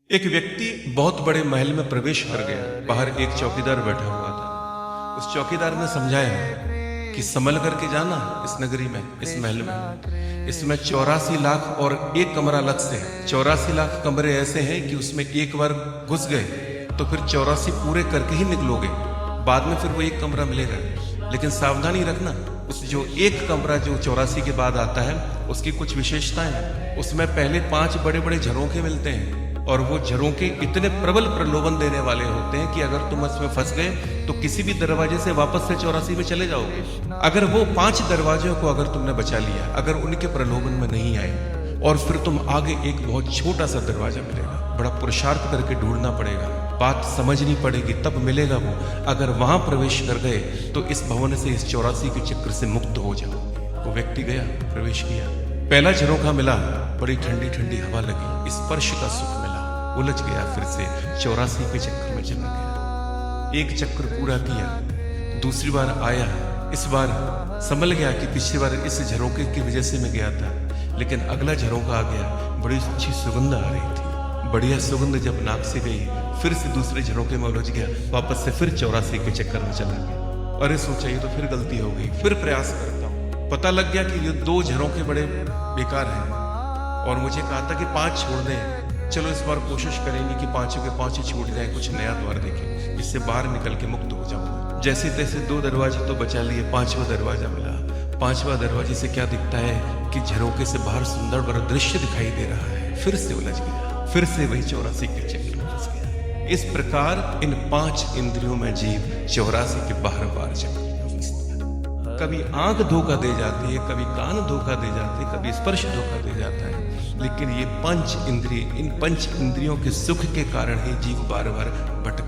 एक व्यक्ति बहुत बड़े महल में प्रवेश कर गया। बाहर एक चौकीदार बैठा हुआ था। उस चौकीदार ने समझाया कि संभल करके जाना इस नगरी में, इस महल में। इसमें 84 लाख और एक कमरा अलग से है। 84 लाख कमरे ऐसे हैं कि उसमें एक बार घुस गए तो फिर 84 पूरे करके ही निकलोगे। बाद में फिर वो एक कमरा मिलेगा, लेकिन सावधानी रखना, उस जो एक कमरा जो 84 के बाद आता है उसकी कुछ विशेषताएं हैं। उसमें पहले 5 बड़े बड़े झरोखे मिलते हैं और वो झरोखे इतने प्रबल प्रलोभन देने वाले होते हैं कि अगर तुम इसमें फंस गए तो किसी भी दरवाजे से वापस से 84 में चले जाओगे। अगर वो 5 दरवाजों को अगर तुमने बचा लिया, अगर उनके प्रलोभन में नहीं आए और फिर तुम आगे एक बहुत छोटा सा दरवाजा मिलेगा, बड़ा पुरुषार्थ करके ढूंढना पड़ेगा, बात समझनी पड़ेगी, तब मिलेगा वो। अगर वहां प्रवेश कर गए तो इस भवन से, इस 84 के चक्र से मुक्त हो जाओ। वो व्यक्ति गया, प्रवेश किया। पहला झरोखा मिला, बड़ी ठंडी ठंडी हवा लगी, स्पर्श का सुख मिला, उलझ गया, फिर से 84 के चक्कर में चला गया। एक चक्र पूरा किया, दूसरी बार आया, इस बार संभल गया कि पिछली बार इस झरोखे की वजह से मैं गया था, लेकिन अगला झरोखा आ गया, बड़ी अच्छी सुगंध आ रही थी। बढ़िया सुगंध जब नाक से गई, फिर से दूसरे झरोखे में उलझ गया, वापस से फिर 84 के चक्कर में चला गया। अरे सोचा ये तो फिर गलती हो गई, फिर प्रयास करता हूँ। पता लग गया कि ये 2 झरोखे बड़े बेकार हैं और मुझे कहा था कि 5 छोड़ दें। चलो इस बार कोशिश करेंगे कि 5 के 5 ही छूट जाए, कुछ नया द्वार देखें, इससे बाहर निकल के मुक्त हो जाऊंगा। जैसे तैसे 2 दरवाजे तो बचा लिए, 5वां दरवाजा मिला। 5वां दरवाजे से क्या दिखता है कि झरोखे से बाहर सुंदर बड़ा दृश्य दिखाई दे रहा है। फिर से उलझ गया, फिर से वही 84 के चक्कर में फंस गया। इस प्रकार इन 5 इंद्रियों में जीव 84 के बाहर बार चक्कर। कभी आंख धोखा दे जाती है, कभी कान धोखा दे जाते हैं, कभी स्पर्श धोखा दे जाता है, लेकिन ये 5 इंद्रिय, इन 5 इंद्रियों के सुख के कारण ही जीव बार बार भटक